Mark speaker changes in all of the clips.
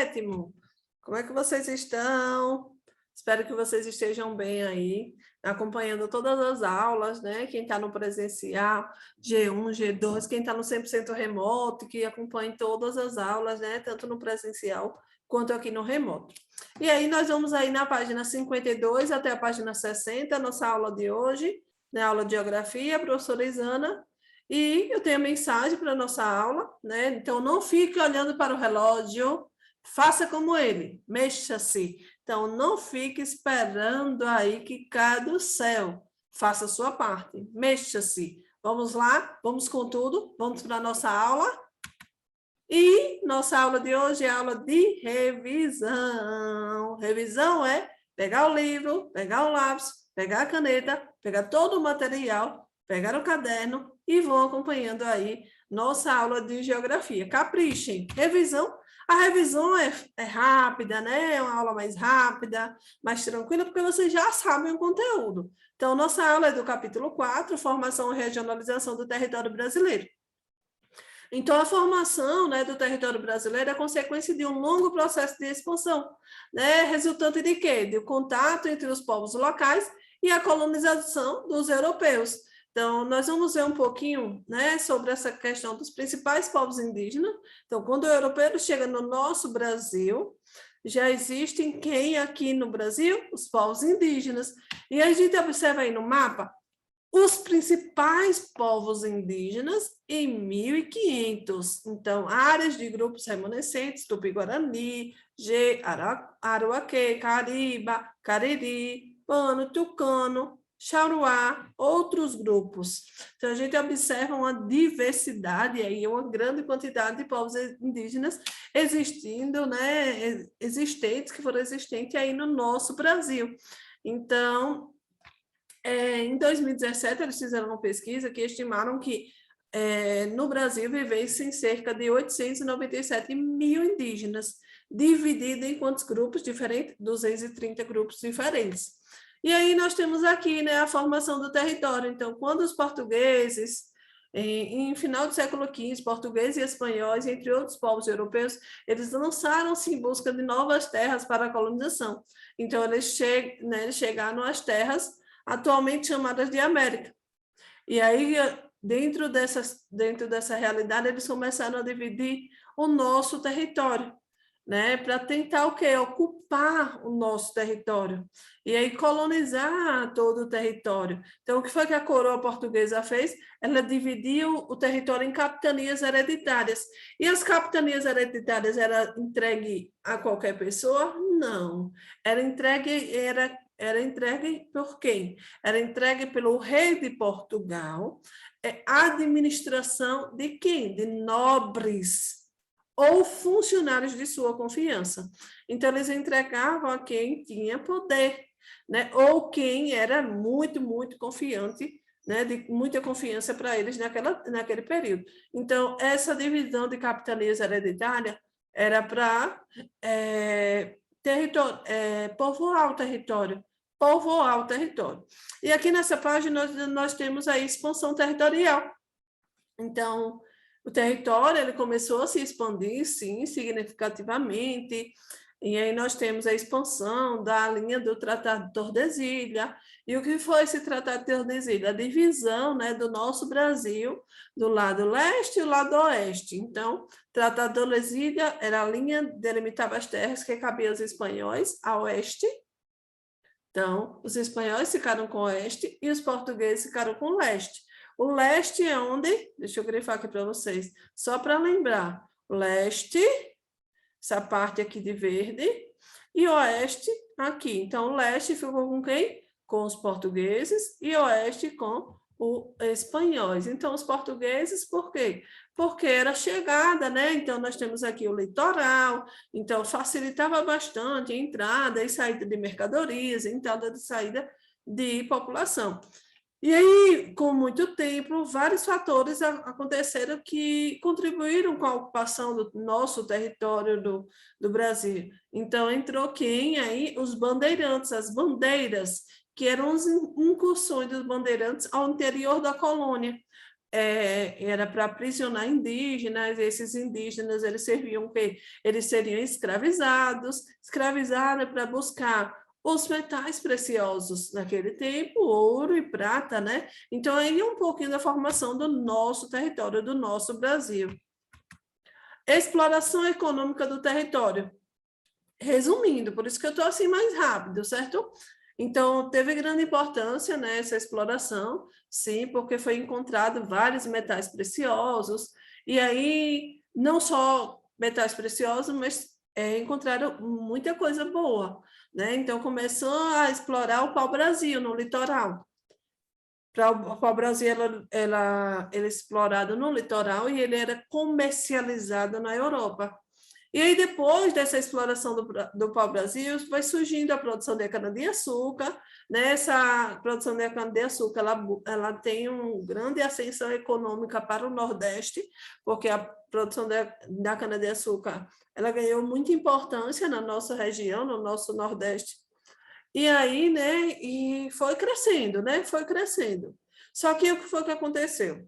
Speaker 1: sétimo. Como é que vocês estão? Espero que vocês estejam bem aí, acompanhando todas as aulas, né? Quem está no presencial, G1, G2, quem está no 100% remoto, que acompanhe todas as aulas, né? Tanto no presencial quanto aqui no remoto. E aí nós vamos aí na página 52 até a página 60, nossa aula de hoje, né? Aula de Geografia, professora Isana. E eu tenho a mensagem para a nossa aula, né? Então, não fique olhando para o relógio, faça como ele, mexa-se. Então, não fique esperando aí que caia do céu. Faça a sua parte, mexa-se. Vamos lá? Vamos com tudo? Vamos para a nossa aula? E nossa aula de hoje é aula de revisão. Revisão é pegar o livro, pegar o lápis, pegar a caneta, pegar todo o material, pegar o caderno e vão acompanhando aí nossa aula de geografia. Caprichem. Revisão. A revisão é rápida, né? É uma aula mais rápida, mais tranquila, porque vocês já sabem o conteúdo. Então, nossa aula é do capítulo 4, Formação e Regionalização do Território Brasileiro. Então, a formação, né, do território brasileiro é consequência de um longo processo de expansão, né, resultante de quê? Do contato entre os povos locais e a colonização dos europeus. Então, nós vamos ver um pouquinho, né, sobre essa questão dos principais povos indígenas. Então, quando o europeu chega no nosso Brasil, já existem quem aqui no Brasil? Os povos indígenas. E a gente observa aí no mapa os principais povos indígenas em 1500. Então, áreas de grupos remanescentes, Tupi-Guarani, Aruaque, Cariba, Cariri, Pano, Tucano, Xauruá, outros grupos. Então, a gente observa uma diversidade aí, uma grande quantidade de povos indígenas existindo, né, existentes, que foram existentes aí no nosso Brasil. Então, em 2017, eles fizeram uma pesquisa que estimaram que no Brasil vivessem cerca de 897 mil indígenas, divididos em quantos grupos diferentes? 230 grupos diferentes. E aí nós temos aqui, né, a formação do território. Então, quando os portugueses, em final do século XV, portugueses e espanhóis, entre outros povos europeus, eles lançaram-se em busca de novas terras para a colonização. Então, eles chegaram às terras atualmente chamadas de América. E aí, dentro dessa realidade, eles começaram a dividir o nosso território, né, para tentar o quê? Ocupar o nosso território. E aí colonizar todo o território. Então, o que foi que a coroa portuguesa fez? Ela dividiu o território em capitanias hereditárias. E as capitanias hereditárias eram entregue a qualquer pessoa? Não. Era entregue por quem? Era entregue pelo rei de Portugal, administração de quem? De nobres ou funcionários de sua confiança. Então, eles entregavam a quem tinha poder, né? Ou quem era muito, muito confiante, né? De muita confiança para eles naquele período. Então, essa divisão de capitanias hereditárias era para povoar o território. Povoar o território. E aqui nessa página nós temos a expansão territorial. Então, o território ele começou a se expandir, sim, significativamente, e aí nós temos a expansão da linha do Tratado de Tordesilhas. E o que foi esse Tratado de Tordesilhas? A divisão, né, do nosso Brasil, do lado leste e do lado oeste. Então, o Tratado de Tordesilhas era a linha, delimitava as terras que cabiam aos espanhóis a oeste. Então, os espanhóis ficaram com o oeste e os portugueses ficaram com o leste. O leste é onde? Deixa eu grifar aqui para vocês, só para lembrar. Leste, essa parte aqui de verde, e oeste aqui. Então, o leste ficou com quem? Com os portugueses e oeste com os espanhóis. Então, os portugueses, por quê? Porque era chegada, né? Então, nós temos aqui o litoral, então facilitava bastante a entrada e saída de mercadorias, entrada e saída de população. E aí, com muito tempo, vários fatores aconteceram que contribuíram com a ocupação do nosso território do Brasil. Então, entrou quem aí? Os bandeirantes, as bandeiras, que eram as incursões dos bandeirantes ao interior da colônia, era para aprisionar indígenas, e esses indígenas eles serviam que eles seriam escravizados para buscar os metais preciosos naquele tempo, ouro e prata, né? Então aí um pouquinho da formação do nosso território, do nosso Brasil. Exploração econômica do território. Resumindo, por isso que eu estou assim mais rápido, certo? Então, teve grande importância, né, essa exploração, sim, porque foi encontrado vários metais preciosos, e aí não só metais preciosos, mas encontraram muita coisa boa, né? Então, começou a explorar o pau-brasil no litoral. O pau-brasil ele é explorado no litoral e ele era comercializado na Europa. E aí, depois dessa exploração do pau-brasil, vai surgindo a produção de cana-de-açúcar. Né? Essa produção de cana-de-açúcar ela tem uma grande ascensão econômica para o Nordeste, porque a produção da cana-de-açúcar ela ganhou muita importância na nossa região, no nosso Nordeste. E aí, né, e foi crescendo, né? Foi crescendo. Só que o que foi que aconteceu?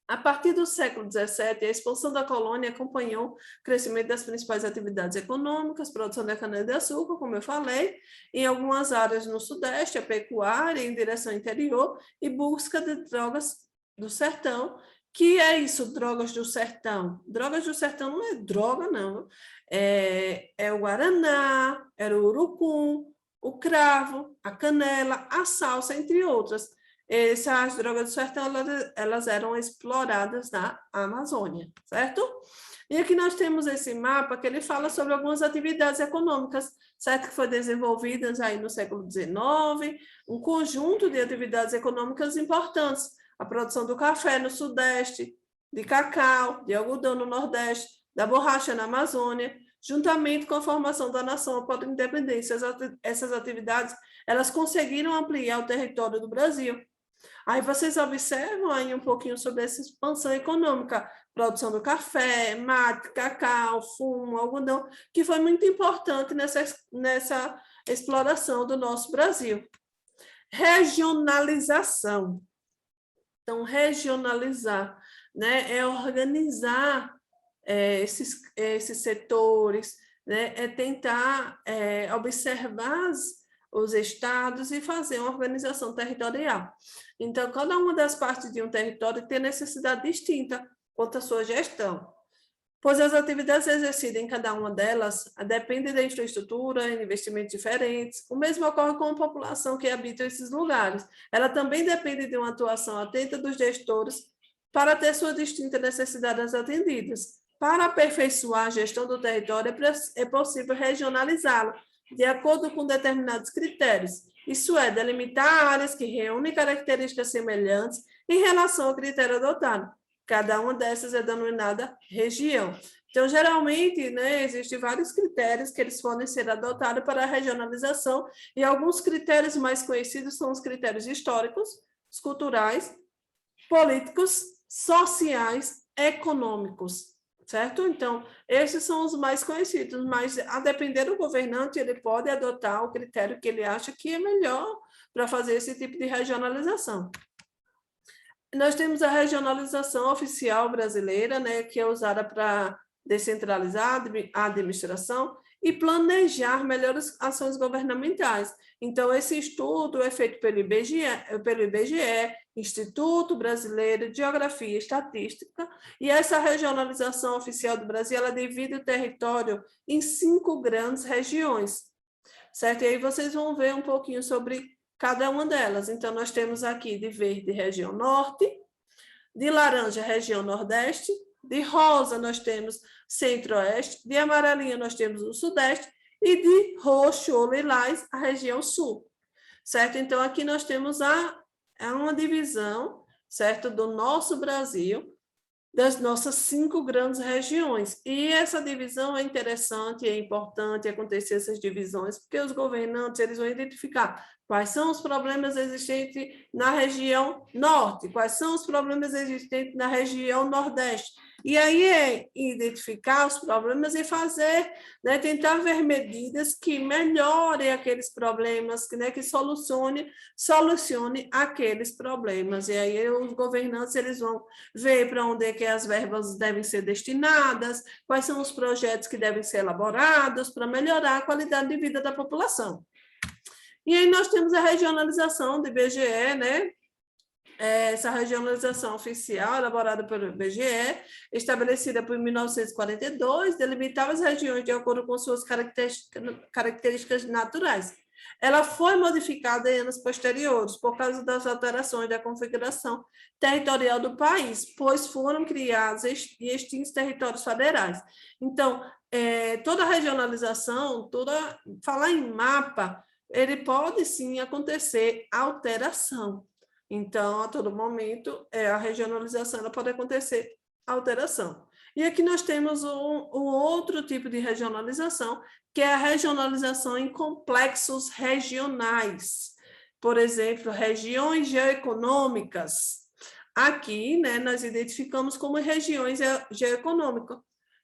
Speaker 1: A partir do século XVII, a expansão da colônia acompanhou o crescimento das principais atividades econômicas, produção de cana-de-açúcar, como eu falei, em algumas áreas no Sudeste, a pecuária em direção interior e busca de drogas do sertão. Que é isso, drogas do sertão? Drogas do sertão não é droga, não. É o guaraná, era o urucum, o cravo, a canela, a salsa, entre outras. Essas drogas do sertão, elas eram exploradas na Amazônia, certo? E aqui nós temos esse mapa que ele fala sobre algumas atividades econômicas, certo? Que foi desenvolvidas aí no século XIX, um conjunto de atividades econômicas importantes, a produção do café no Sudeste, de cacau, de algodão no Nordeste, da borracha na Amazônia, juntamente com a formação da nação após a independência. Essas atividades, elas conseguiram ampliar o território do Brasil. Aí vocês observam aí um pouquinho sobre essa expansão econômica, produção do café, mate, cacau, fumo, algodão, que foi muito importante nessa exploração do nosso Brasil. Regionalização. Então, regionalizar, né, é organizar esses setores, né, é tentar observar os estados e fazer uma organização territorial. Então, cada uma das partes de um território tem necessidade distinta quanto à sua gestão, pois as atividades exercidas em cada uma delas dependem da infraestrutura, investimentos diferentes. O mesmo ocorre com a população que habita esses lugares. Ela também depende de uma atuação atenta dos gestores para ter suas distintas necessidades atendidas. Para aperfeiçoar a gestão do território, é possível regionalizá-lo, de acordo com determinados critérios. Isso é, delimitar áreas que reúnem características semelhantes em relação ao critério adotado. Cada uma dessas é denominada região. Então, geralmente, né, existem vários critérios que eles podem ser adotados para a regionalização, e alguns critérios mais conhecidos são os critérios históricos, os culturais, políticos, sociais, econômicos, certo? Então, esses são os mais conhecidos, mas a depender do governante, ele pode adotar o critério que ele acha que é melhor para fazer esse tipo de regionalização. Nós temos a regionalização oficial brasileira, né, que é usada para descentralizar a administração e planejar melhores ações governamentais. Então, esse estudo é feito pelo IBGE, Instituto Brasileiro de Geografia e Estatística, e essa regionalização oficial do Brasil, ela divide o território em 5 grandes regiões, certo? E aí vocês vão ver um pouquinho sobre cada uma delas. Então, nós temos aqui de verde, região norte, de laranja, região nordeste, de rosa nós temos centro-oeste, de amarelinho nós temos o sudeste, e de roxo ou lilás, a região sul, certo? Então, aqui nós temos uma divisão, certo, do nosso Brasil, das nossas 5 grandes regiões. E essa divisão é interessante, é importante acontecer essas divisões, porque os governantes eles vão identificar quais são os problemas existentes na região norte, quais são os problemas existentes na região nordeste. E aí é identificar os problemas e fazer, né, tentar ver medidas que melhorem aqueles problemas, né, que solucione aqueles problemas. E aí os governantes eles vão ver para onde é que as verbas devem ser destinadas, quais são os projetos que devem ser elaborados para melhorar a qualidade de vida da população. E aí nós temos a regionalização do IBGE, né? Essa regionalização oficial, elaborada pelo IBGE, estabelecida por 1942, delimitava as regiões de acordo com suas características naturais. Ela foi modificada em anos posteriores, por causa das alterações da configuração territorial do país, pois foram criados e extintos territórios federais. Então, toda a regionalização, falar em mapa, ele pode sim acontecer alteração. Então, a todo momento, a regionalização ela pode acontecer alteração. E aqui nós temos um outro tipo de regionalização, que é a regionalização em complexos regionais. Por exemplo, regiões geoeconômicas. Aqui, né, nós identificamos como regiões geoeconômicas.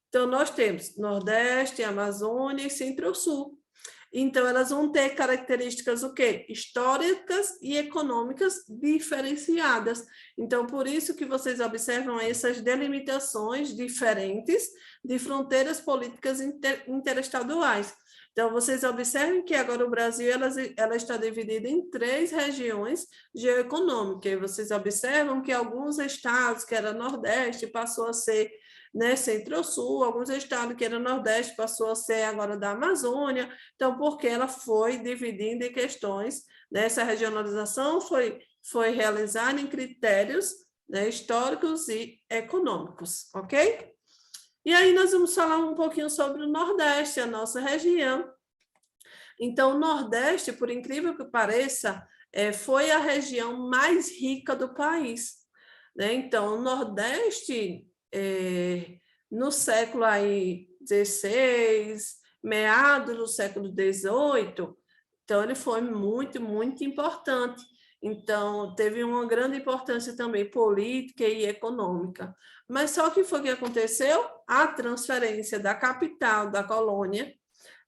Speaker 1: Então, nós temos Nordeste, Amazônia e Centro-Sul. Então, elas vão ter características o quê? Históricas e econômicas diferenciadas. Então, por isso que vocês observam essas delimitações diferentes de fronteiras políticas interestaduais. Então, vocês observem que agora o Brasil ela está dividida em 3 regiões geoeconômicas. E vocês observam que alguns estados, que era Nordeste, passou a ser, né, Centro-Sul, alguns estados que era Nordeste passou a ser agora da Amazônia, então, porque ela foi dividindo em questões, né, essa regionalização foi realizada em critérios, né, históricos e econômicos, ok? E aí nós vamos falar um pouquinho sobre o Nordeste, a nossa região. Então, o Nordeste, por incrível que pareça, foi a região mais rica do país, né? Então, o Nordeste, no século aí 16, meados do século 18, então ele foi muito, muito importante. Então, teve uma grande importância também política e econômica. Mas só que foi o que aconteceu? A transferência da capital da colônia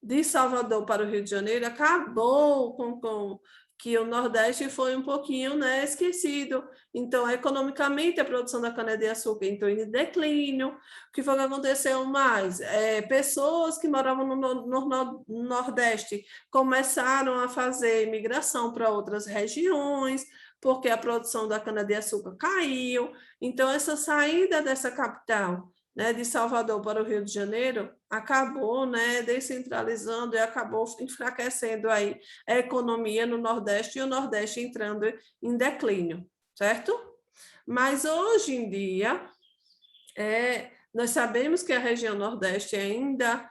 Speaker 1: de Salvador para o Rio de Janeiro acabou com que o Nordeste foi um pouquinho, né, esquecido. Então, economicamente, a produção da cana-de-açúcar entrou em declínio. O que foi que aconteceu mais? Pessoas que moravam no Nordeste começaram a fazer migração para outras regiões, porque a produção da cana-de-açúcar caiu. Então, essa saída dessa capital, né, de Salvador para o Rio de Janeiro, acabou, né, descentralizando e acabou enfraquecendo aí a economia no Nordeste e o Nordeste entrando em declínio, certo? Mas hoje em dia, nós sabemos que a região Nordeste ainda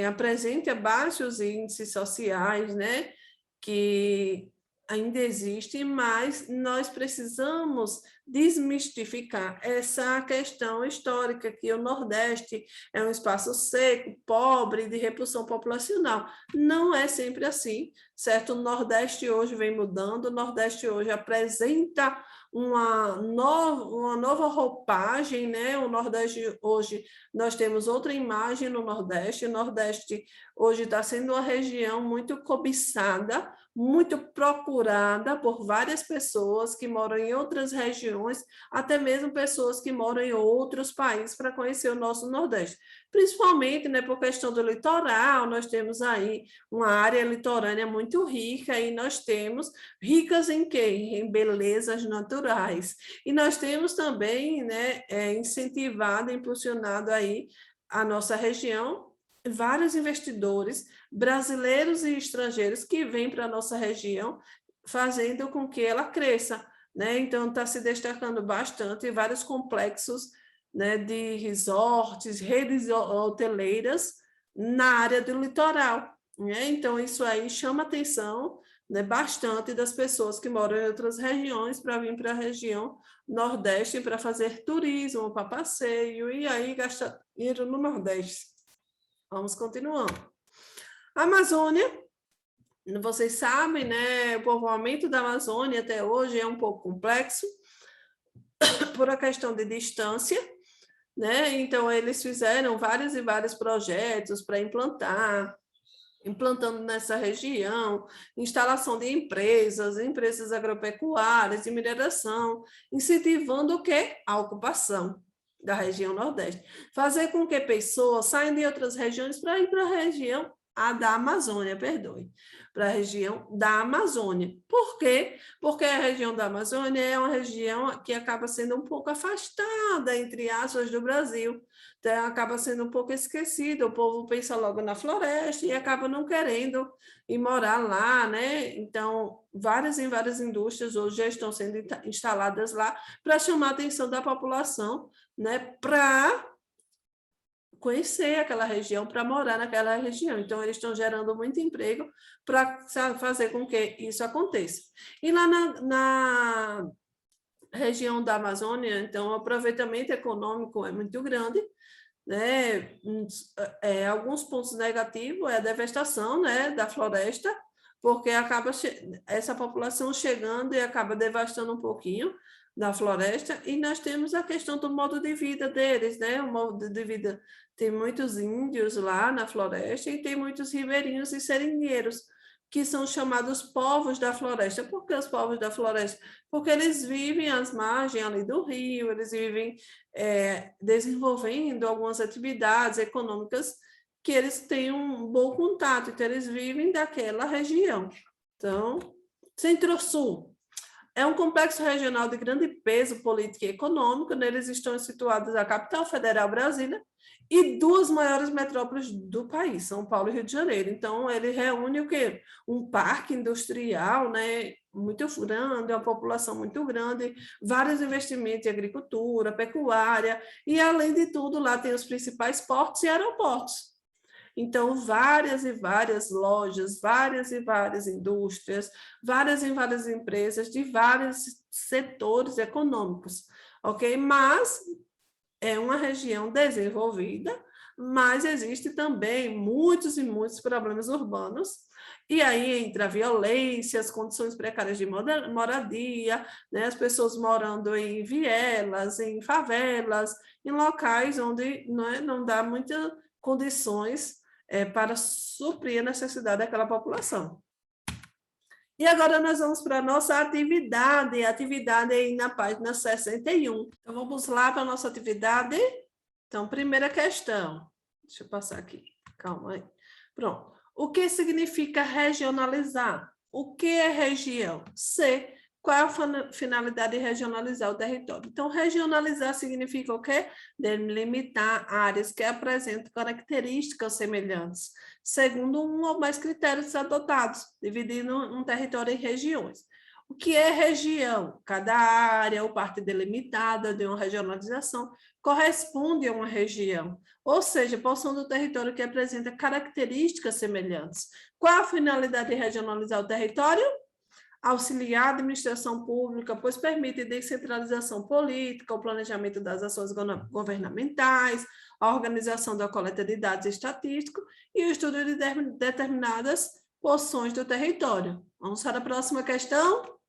Speaker 1: apresenta baixos índices sociais, né, que ainda existem, mas nós precisamos desmistificar essa questão histórica que o Nordeste é um espaço seco, pobre, de repulsão populacional. Não é sempre assim, certo? O Nordeste hoje vem mudando, o Nordeste hoje apresenta uma nova roupagem, né? O Nordeste hoje, nós temos outra imagem no Nordeste. O Nordeste hoje está sendo uma região muito cobiçada, muito procurada por várias pessoas que moram em outras regiões, até mesmo pessoas que moram em outros países para conhecer o nosso Nordeste. Principalmente, né, por questão do litoral, nós temos aí uma área litorânea muito rica e nós temos ricas em quê? Em belezas naturais. E nós temos também, né, incentivado, impulsionado aí a nossa região, vários investidores brasileiros e estrangeiros que vêm para a nossa região, fazendo com que ela cresça, né? Então, está se destacando bastante vários complexos, né, de resorts, redes hoteleiras na área do litoral, né? Então, isso aí chama atenção, né, bastante das pessoas que moram em outras regiões para vir para a região Nordeste para fazer turismo, para passeio, e aí gastar dinheiro no Nordeste. Vamos continuando. A Amazônia, vocês sabem, né, o povoamento da Amazônia até hoje é um pouco complexo por a questão de distância, né? Então, eles fizeram vários e vários projetos para implantando nessa região, instalação de empresas agropecuárias, de mineração, incentivando o quê? A ocupação da região Nordeste. Fazer com que pessoas saiam de outras regiões para ir para a região da Amazônia, perdoe, para a região da Amazônia. Por quê? Porque a região da Amazônia é uma região que acaba sendo um pouco afastada, entre aspas, do Brasil. Então, acaba sendo um pouco esquecida, o povo pensa logo na floresta e acaba não querendo ir morar lá, né? Então, várias e várias indústrias hoje já estão sendo instaladas lá para chamar a atenção da população, né? Para conhecer aquela região, para morar naquela região. Então, eles estão gerando muito emprego para fazer com que isso aconteça. E lá na região da Amazônia, então, o aproveitamento econômico é muito grande, né? Alguns pontos negativos é a devastação, né, da floresta, porque acaba essa população chegando e acaba devastando um pouquinho da floresta, e nós temos a questão do modo de vida deles, né? O modo de vida, tem muitos índios lá na floresta e tem muitos ribeirinhos e seringueiros, que são chamados povos da floresta. Por que os povos da floresta? Porque eles vivem às margens ali do rio, eles vivem desenvolvendo algumas atividades econômicas que eles têm um bom contato, então eles vivem daquela região. Então, Centro-Sul é um complexo regional de grande peso político e econômico, neles estão situados a capital federal, Brasília, e duas maiores metrópoles do país, São Paulo e Rio de Janeiro. Então, ele reúne o quê? Um parque industrial, né, muito grande, uma população muito grande, vários investimentos em agricultura, pecuária, e, além de tudo, lá tem os principais portos e aeroportos. Então, várias e várias lojas, várias e várias indústrias, várias e várias empresas de vários setores econômicos, ok? Mas é uma região desenvolvida, mas existe também muitos e muitos problemas urbanos, e aí entra a violência, as condições precárias de moradia, né? As pessoas morando em vielas, em favelas, em locais onde não dá muitas condições para suprir a necessidade daquela população. E agora nós vamos para a nossa atividade, aí na página 61. Então, vamos lá para a nossa atividade. Então, primeira questão. Deixa eu passar aqui, calma aí. Pronto. O que significa regionalizar? O que é região? C. Qual é a finalidade de regionalizar o território? Então, regionalizar significa o quê? Delimitar áreas que apresentam características semelhantes, segundo um ou mais critérios adotados, dividindo um território em regiões. O que é região? Cada área ou parte delimitada de uma regionalização corresponde a uma região, ou seja, porção do território que apresenta características semelhantes. Qual a finalidade de regionalizar o território? Auxiliar a administração pública, pois permite descentralização política, o planejamento das ações governamentais, a organização da coleta de dados estatísticos e o estudo de determinadas porções do território. Vamos para a próxima questão?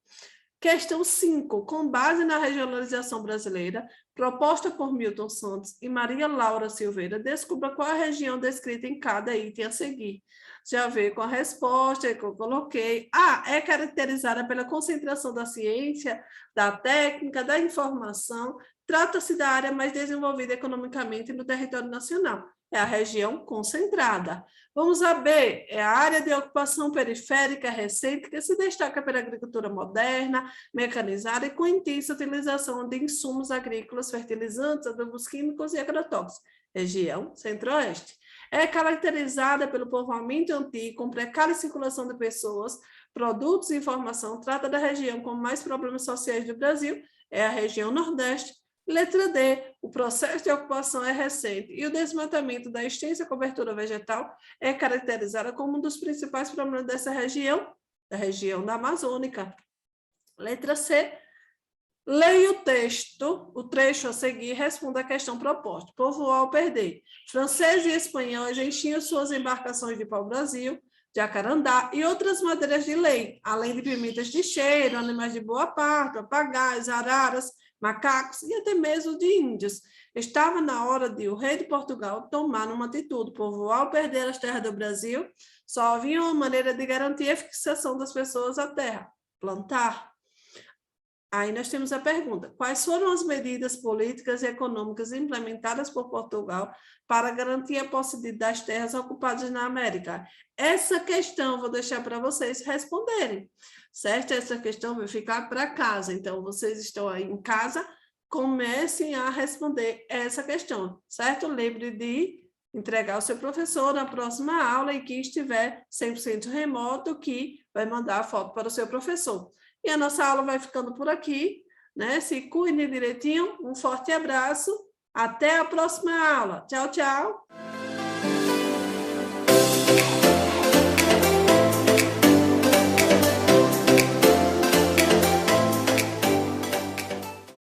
Speaker 1: Questão 5. Com base na regionalização brasileira, proposta por Milton Santos e Maria Laura Silveira, descubra qual a região descrita em cada item a seguir. Já veio com a resposta que eu coloquei. A. É caracterizada pela concentração da ciência, da técnica, da informação. Trata-se da área mais desenvolvida economicamente no território nacional. É a região concentrada. Vamos a B, é a área de ocupação periférica recente que se destaca pela agricultura moderna, mecanizada e com intensa utilização de insumos agrícolas, fertilizantes, adubos químicos e agrotóxicos. Região Centro-Oeste. É caracterizada pelo povoamento antigo, com precária circulação de pessoas, produtos e informação. Trata da região com mais problemas sociais do Brasil. É a região Nordeste. Letra D, o processo de ocupação é recente e o desmatamento da extensa cobertura vegetal é caracterizada como um dos principais problemas dessa região, da região da Amazônica. Letra C, leia o trecho a seguir e responda a questão proposta. Povoar ou perder. Francês e espanhóis enchiam suas embarcações de pau-brasil, jacarandá e outras madeiras de lei, além de pimentas de cheiro, animais de boa parte, papagaios, araras, macacos e até mesmo de índios. Estava na hora de o rei de Portugal tomar uma atitude. O povo, ao perder as terras do Brasil, só havia uma maneira de garantir a fixação das pessoas à terra: plantar. Aí nós temos a pergunta: quais foram as medidas políticas e econômicas implementadas por Portugal para garantir a posse das terras ocupadas na América? Essa questão eu vou deixar para vocês responderem, certo? Essa questão vai ficar para casa. Então, vocês estão aí em casa, comecem a responder essa questão, certo? Lembre de entregar ao seu professor na próxima aula e que estiver 100% remoto, que vai mandar a foto para o seu professor. E a nossa aula vai ficando por aqui, né? Se cuidem direitinho, um forte abraço, até a próxima aula. Tchau, tchau!